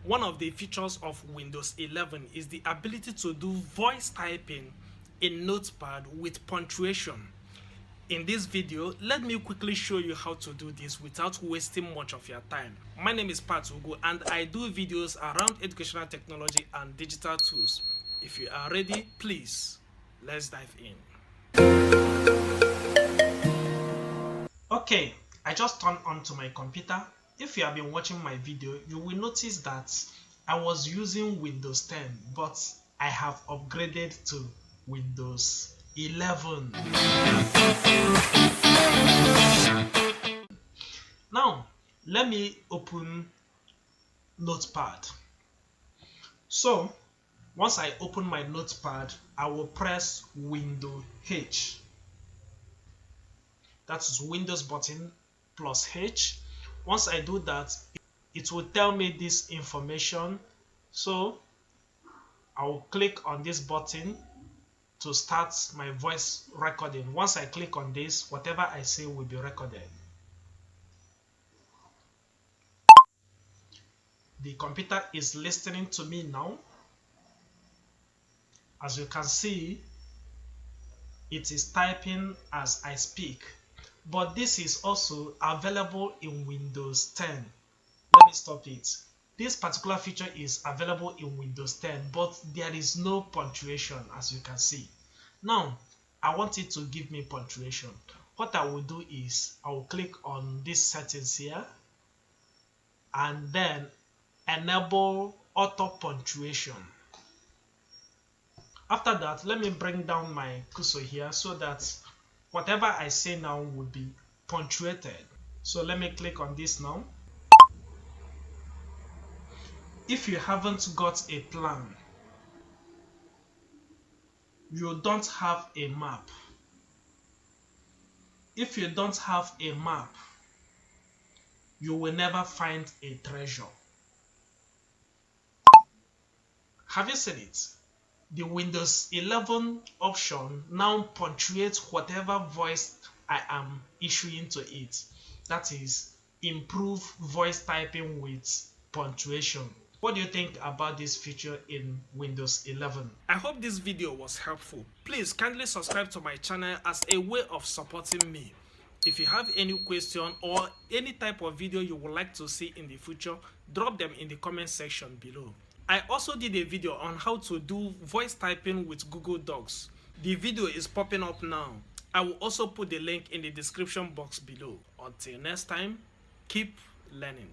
One of the features of Windows 11 is the ability to do voice typing in Notepad with punctuation. In this video, let me quickly show you how to do this without wasting much of your time. My name is Pat Ugo and I do videos around educational technology and digital tools. If you are ready, please, let's dive in. Okay, I just turned on to my computer. If you have been watching my video, you will notice that I was using Windows 10, but I have upgraded to Windows 11. Now, let me open Notepad. So, once I open my Notepad, I will press Windows H. That is Windows button plus H. Once I do that, it will tell me this information. So I will click on this button to start my voice recording. Once I click on this, whatever I say will be recorded. The computer is listening to me now. As you can see, it is typing as I speak. But this is also available in Windows 10. Let me stop it. This particular feature is available in Windows 10, but there is no punctuation, as you can see. Now, I want it to give me punctuation. What I will do is I will click on these settings here and then enable auto punctuation. After that, let me bring down my cursor here so that whatever I say now will be punctuated. So let me click on this now. If you haven't got a plan, you don't have a map. If you don't have a map, you will never find a treasure. Have you seen it? The Windows 11 option now punctuates whatever voice I am issuing to it. That is, improve voice typing with punctuation. What do you think about this feature in Windows 11? I hope this video was helpful. Please kindly subscribe to my channel as a way of supporting me. If you have any question or any type of video you would like to see in the future, drop them in the comment section below. I also did a video on how to do voice typing with Google Docs. The video is popping up now. I will also put the link in the description box below. Until next time, keep learning.